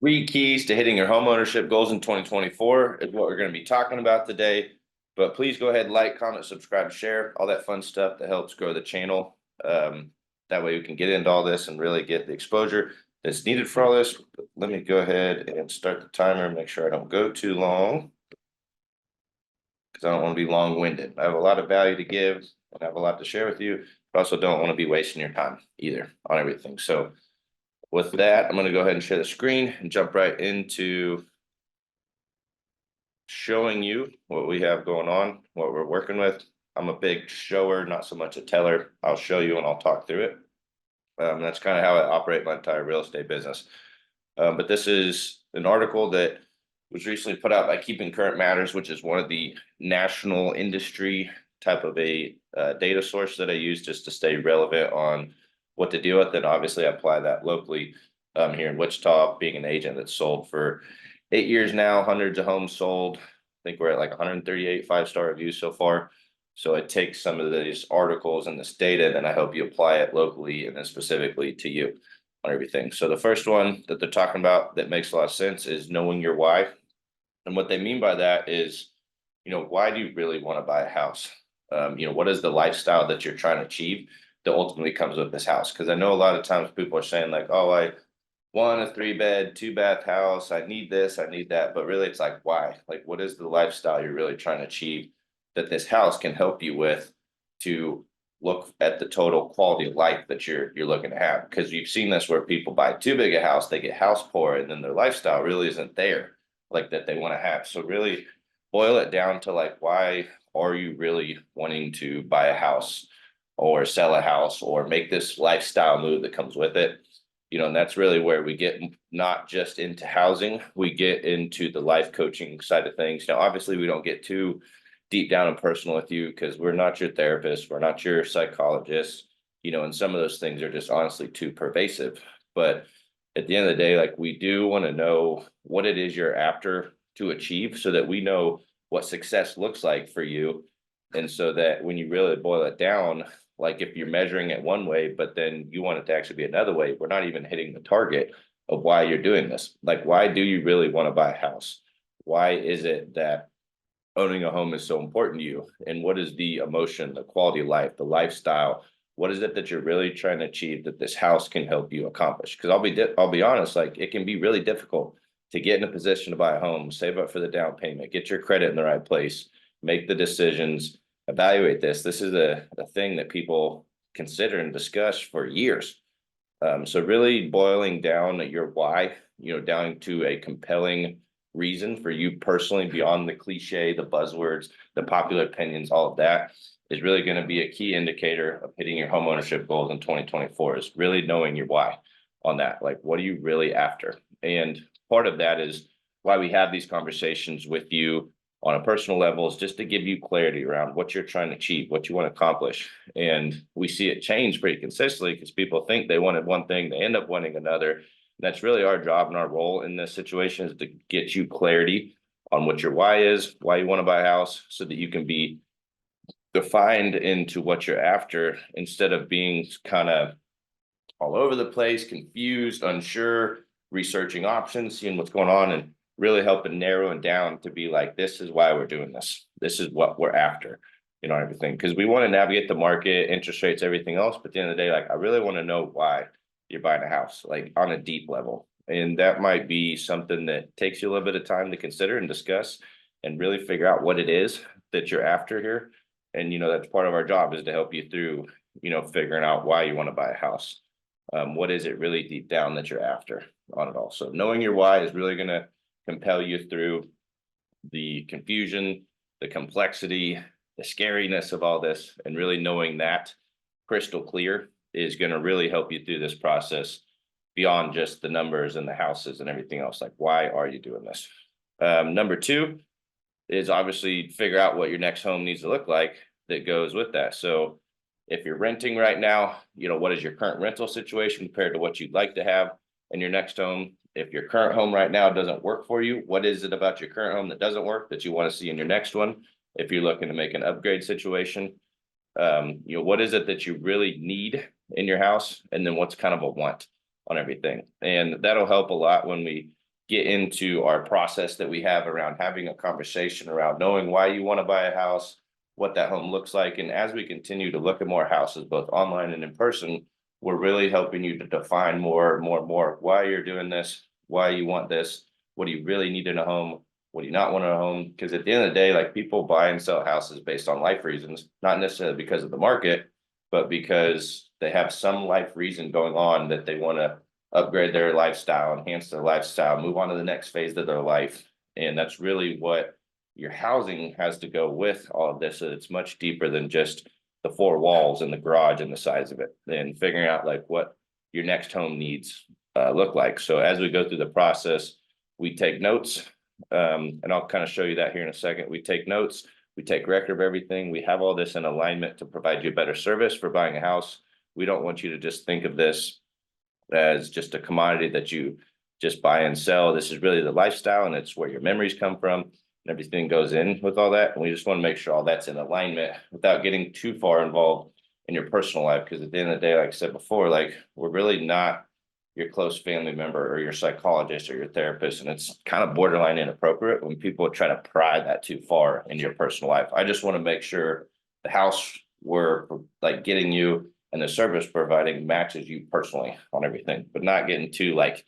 Three keys to hitting your home ownership goals in 2024 is what we're going to be talking about today. But please go ahead, like, comment, subscribe, share, all that fun stuff that helps grow the channel. That way we can get into all this and really get the exposure that's needed for all this. Let me go ahead and start the timer, make sure I don't go too long because I don't want to be long-winded. I have a lot of value to give and I have a lot to share with you, but also don't want to be wasting your time either on everything. So with that, I'm going to go ahead and share the screen and jump right into showing you what we have going on, what we're working with. I'm a big shower, not so much a teller. I'll show you and I'll talk through it. That's kind of how I operate my entire real estate business. But this is an article that was recently put out by Keeping Current Matters, which is one of the national industry type of a data source that I use just to stay relevant on what to deal with. And obviously I apply that locally here in Wichita, being an agent that's sold for 8 years now, hundreds of homes sold. I think we're at like 138 5-star reviews so far. So it takes some of these articles and this data, then I help you apply it locally and then specifically to you on everything. So the first one that they're talking about that makes a lot of sense is knowing your why. And what they mean by that is, why do you really want to buy a house? What is the lifestyle that you're trying to achieve that ultimately comes with this house? Because I know a lot of times people are saying like, oh, I want a 3-bed, 2-bath house. I need this, I need that. But really it's like, why? Like, what is the lifestyle you're really trying to achieve that this house can help you with to look at the total quality of life that you're looking to have? Because you've seen this where people buy too big a house, they get house poor, and then their lifestyle really isn't there like that they want to have. So really boil it down to like, why are you really wanting to buy a house or sell a house or make this lifestyle move that comes with it? And that's really where we get not just into housing, we get into the life coaching side of things. Now, obviously, we don't get too deep down and personal with you because we're not your therapist, we're not your psychologist, and some of those things are just honestly too pervasive. But at the end of the day, like, we do want to know what it is you're after to achieve so that we know what success looks like for you. And so that when you really boil it down, like if you're measuring it one way, but then you want it to actually be another way, we're not even hitting the target of why you're doing this. Like, why do you really want to buy a house? Why is it that owning a home is so important to you? And what is the emotion, the quality of life, the lifestyle? What is it that you're really trying to achieve that this house can help you accomplish? Because I'll be honest, like, it can be really difficult to get in a position to buy a home, save up for the down payment, get your credit in the right place, make the decisions, evaluate this. This is a thing that people consider and discuss for years. So really boiling down your why, down to a compelling reason for you personally beyond the cliche, the buzzwords, the popular opinions, all of that is really going to be a key indicator of hitting your home ownership goals in 2024 is really knowing your why on that. Like, what are you really after? And part of that is why we have these conversations with you on a personal level is just to give you clarity around what you're trying to achieve, what you want to accomplish. And we see it change pretty consistently because people think they wanted one thing, they end up wanting another. And that's really our job and our role in this situation is to get you clarity on what your why is, why you want to buy a house, so that you can be defined into what you're after instead of being kind of all over the place, confused, unsure, researching options, seeing what's going on, and really helping narrowing down to be like, this is why we're doing this. This is what we're after, everything. Because we want to navigate the market, interest rates, everything else. But at the end of the day, like, I really want to know why you're buying a house, like on a deep level. And that might be something that takes you a little bit of time to consider and discuss and really figure out what it is that you're after here. And, that's part of our job is to help you through, figuring out why you want to buy a house. What is it really deep down that you're after on it all? So knowing your why is really going to compel you through the confusion, the complexity, the scariness of all this, and really knowing that crystal clear is going to really help you through this process beyond just the numbers and the houses and everything else. Like, why are you doing this? Number two is obviously figure out what your next home needs to look like that goes with that. So if you're renting right now, what is your current rental situation compared to what you'd like to have in your next home? If your current home right now doesn't work for you, what is it about your current home that doesn't work that you want to see in your next one? If you're looking to make an upgrade situation, what is it that you really need in your house? And then what's kind of a want on everything? And that'll help a lot when we get into our process that we have around having a conversation around knowing why you want to buy a house, what that home looks like. And as we continue to look at more houses, both online and in person, we're really helping you to define more why you're doing this, why you want this, what do you really need in a home, what do you not want in a home? Because at the end of the day, like, people buy and sell houses based on life reasons, not necessarily because of the market, but because they have some life reason going on that they want to upgrade their lifestyle, enhance their lifestyle, move on to the next phase of their life. And that's really what your housing has to go with all of this. So it's much deeper than just the four walls and the garage and the size of it, and figuring out like what your next home needs look like. So as we go through the process, we take notes, and I'll kind of show you that here in a second. We take notes, we take record of everything. We have all this in alignment to provide you a better service for buying a house. We don't want you to just think of this as just a commodity that you just buy and sell. This is really the lifestyle, and it's where your memories come from, and everything goes in with all that. And we just want to make sure all that's in alignment without getting too far involved in your personal life. Because at the end of the day, like I said before, like, we're really not your close family member or your psychologist or your therapist. And it's kind of borderline inappropriate when people try to pry that too far in your personal life. I just want to make sure the house we're like getting you and the service providing matches you personally on everything, but not getting too like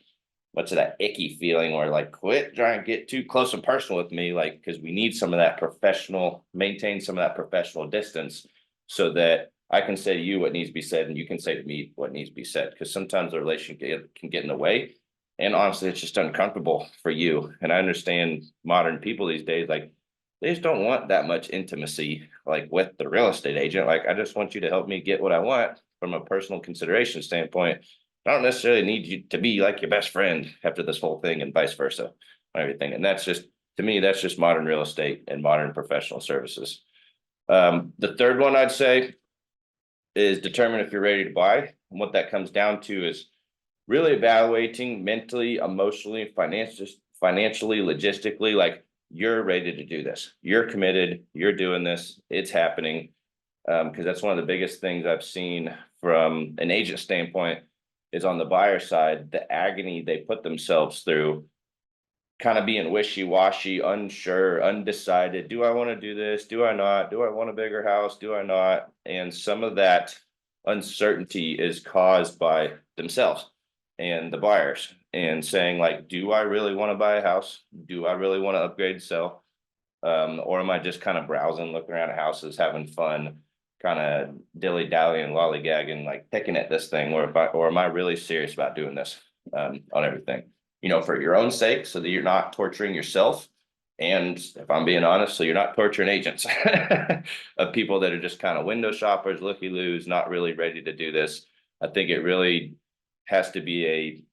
much of that icky feeling or like quit trying to get too close and personal with me, like, because we need some of that professional, maintain some of that professional distance so that I can say to you what needs to be said and you can say to me what needs to be said, because sometimes the relationship can get in the way. And honestly, it's just uncomfortable for you. And I understand modern people these days, like, they just don't want that much intimacy, like with the real estate agent. Like, I just want you to help me get what I want from a personal consideration standpoint. I don't necessarily need you to be like your best friend after this whole thing, and vice versa, and everything. And that's just, to me, that's just modern real estate and modern professional services. The third one I'd say is determine if you're ready to buy. And what that comes down to is really evaluating mentally, emotionally, financially, logistically, like, you're ready to do this. You're committed. You're doing this. It's happening. Because that's one of the biggest things I've seen from an agent standpoint is on the buyer side, the agony they put themselves through, kind of being wishy-washy, unsure, undecided. Do I want to do this? Do I not? Do I want a bigger house? Do I not? And some of that uncertainty is caused by themselves and the buyers, and saying like, do I really want to buy a house? Do I really want to upgrade and sell? Or am I just kind of browsing, looking around at houses, having fun, kind of dilly-dallying, lollygagging, like picking at this thing, or am I really serious about doing this on everything? You know, for your own sake, so that you're not torturing yourself. And if I'm being honest, so you're not torturing agents of people that are just kind of window shoppers, looky-loos, not really ready to do this. I think it really has to be a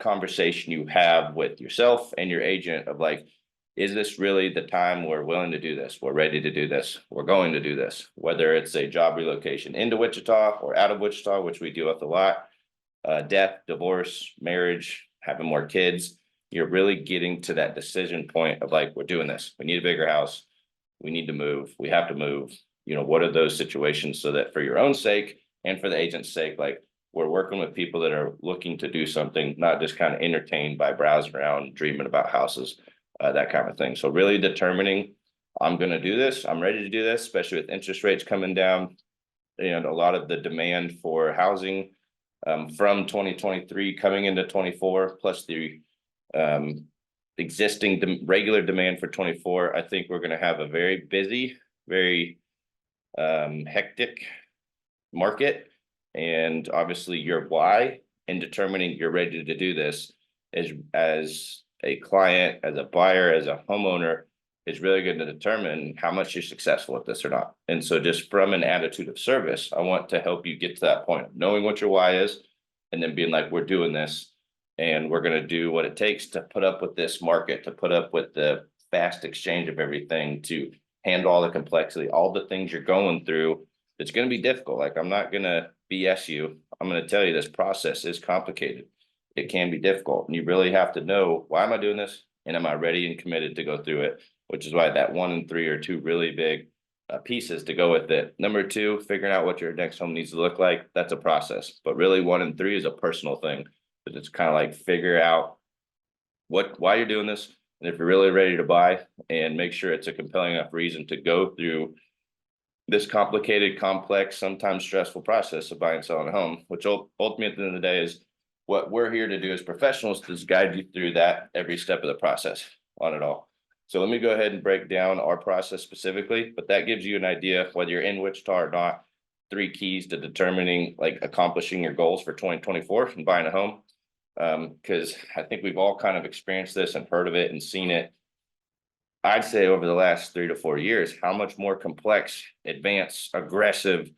conversation you have with yourself and your agent of like, is this really the time we're willing to do this? We're ready to do this. We're going to do this, whether it's a job relocation into Wichita or out of Wichita, which we deal with a lot, death, divorce, marriage, having more kids. You're really getting to that decision point of like, we're doing this. We need a bigger house. We need to move. We have to move. You know, what are those situations, so that for your own sake and for the agent's sake, like, we're working with people that are looking to do something, not just kind of entertained by browsing around, dreaming about houses, that kind of thing. So really determining, I'm going to do this. I'm ready to do this, especially with interest rates coming down and a lot of the demand for housing from 2023 coming into 24, plus the existing regular demand for 24. I think we're going to have a very busy, very hectic market. And obviously your why in determining you're ready to do this is, as a client, as a buyer, as a homeowner, is really going to determine how much you're successful at this or not. And so just from an attitude of service, I want to help you get to that point of knowing what your why is, and then being like, we're doing this and we're going to do what it takes to put up with this market, to put up with the fast exchange of everything, to handle all the complexity, all the things you're going through. It's going to be difficult. Like, I'm not going to BS you. I'm going to tell you this process is complicated. It can be difficult, and you really have to know, why am I doing this? And am I ready and committed to go through it? Which is why that 1 and 3 are two really big pieces to go with it. Number 2, figuring out what your next home needs to look like. That's a process, but really 1 and 3 is a personal thing. But it's kind of like figure out why you're doing this, and if you're really ready to buy, and make sure it's a compelling enough reason to go through this complicated, complex, sometimes stressful process of buying and selling a home, which ultimately at the end of the day is what we're here to do as professionals, to guide you through that every step of the process on it all. So let me go ahead and break down our process specifically, but that gives you an idea whether you're in Wichita or not. 3 keys to determining, like, accomplishing your goals for 2024 and buying a home. Because I think we've all kind of experienced this and heard of it and seen it. I'd say over the last 3 to 4 years, how much more complex, advanced, aggressive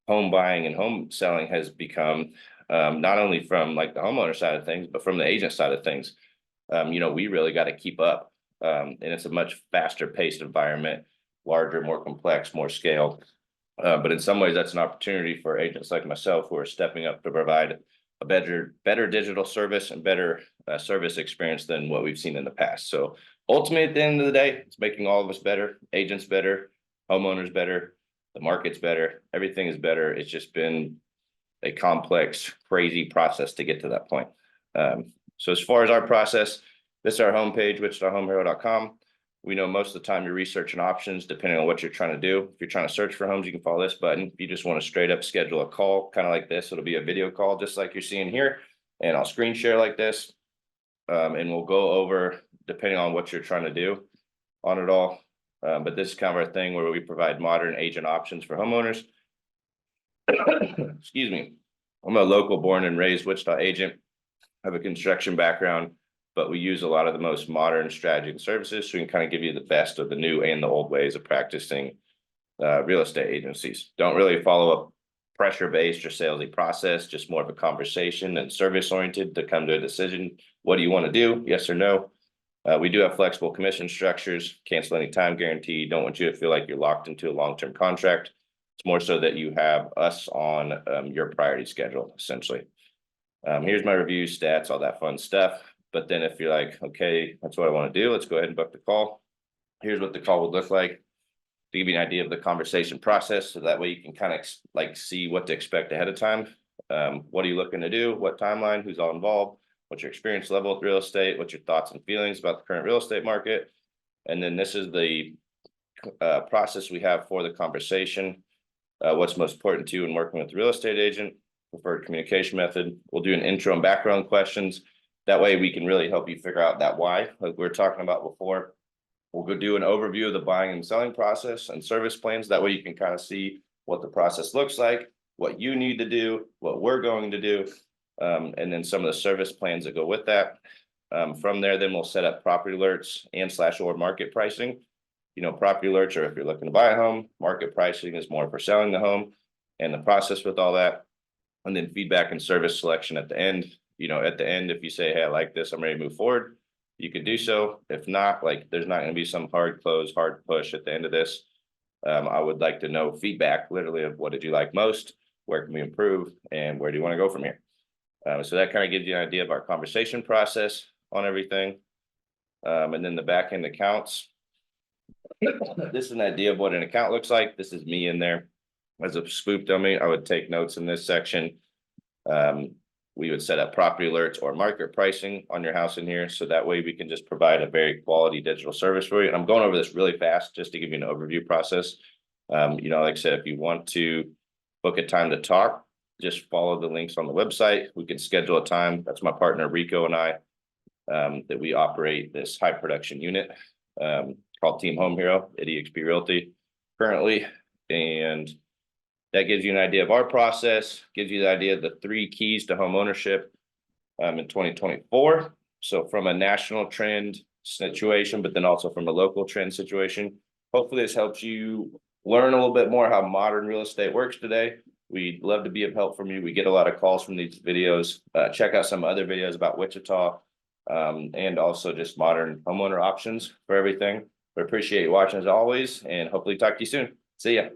home buying and home selling has become, not only from like the homeowner side of things, but from the agent side of things. We really got to keep up. And it's a much faster paced environment, larger, more complex, more scale. But in some ways, that's an opportunity for agents like myself who are stepping up to provide a better digital service and better service experience than what we've seen in the past. So ultimately, at the end of the day, it's making all of us better, agents better, homeowners better, the market's better, everything is better. It's just been a complex, crazy process to get to that point. So as far as our process, this is our homepage, wichitahomehero.com. We know most of the time you're researching options depending on what you're trying to do. If you're trying to search for homes, you can follow this button. If you just want to straight up schedule a call, kind of like this, it'll be a video call just like you're seeing here. And I'll screen share like this. And we'll go over, depending on what you're trying to do on it all. But this is kind of our thing where we provide modern agent options for homeowners. Excuse me. I'm a local born and raised Wichita agent. I have a construction background, but we use a lot of the most modern strategy and services, so we can kind of give you the best of the new and the old ways of practicing real estate agencies. Don't really follow a pressure-based or salesy process, just more of a conversation and service-oriented to come to a decision. What do you want to do? Yes or no? We do have flexible commission structures, cancel any time guarantee. Don't want you to feel like you're locked into a long-term contract. It's more so that you have us on your priority schedule, essentially. Here's my review stats, all that fun stuff. But then if you're like, okay, that's what I want to do, let's go ahead and book the call. Here's what the call would look like to give you an idea of the conversation process. So that way you can kind of like see what to expect ahead of time. What are you looking to do? What timeline? Who's all involved? What's your experience level with real estate? What's your thoughts and feelings about the current real estate market? And then this is the process we have for the conversation. What's most important to you in working with the real estate agent? Preferred communication method. We'll do an intro and background questions. That way we can really help you figure out that why, like we were talking about before. We'll go do an overview of the buying and selling process and service plans. That way you can kind of see what the process looks like, what you need to do, what we're going to do, and then some of the service plans that go with that. From there, then we'll set up property alerts and /or market pricing. Property alerts are if you're looking to buy a home. Market pricing is more for selling the home and the process with all that. And then feedback and service selection at the end. At the end, if you say, hey, I like this, I'm ready to move forward, you could do so. If not, like, there's not going to be some hard close, hard push at the end of this. I would like to know feedback, literally, of what did you like most, where can we improve, and where do you want to go from here? So that kind of gives you an idea of our conversation process on everything. And then the back end accounts. This is an idea of what an account looks like. This is me in there as a spoof dummy. I would take notes in this section. We would set up property alerts or market pricing on your house in here. So that way we can just provide a very quality digital service for you. And I'm going over this really fast just to give you an overview process. Like I said, if you want to book a time to talk, just follow the links on the website. We can schedule a time. That's my partner, Rico, and I, that we operate this high production unit called Team Home Hero at EXP Realty currently. And that gives you an idea of our process, gives you the idea of the 3 keys to home ownership in 2024. So from a national trend situation, but then also from a local trend situation. Hopefully this helps you learn a little bit more how modern real estate works today. We'd love to be of help from you. We get a lot of calls from these videos. Check out some other videos about Wichita and also just modern homeowner options for everything. We appreciate you watching as always, and hopefully talk to you soon. See ya.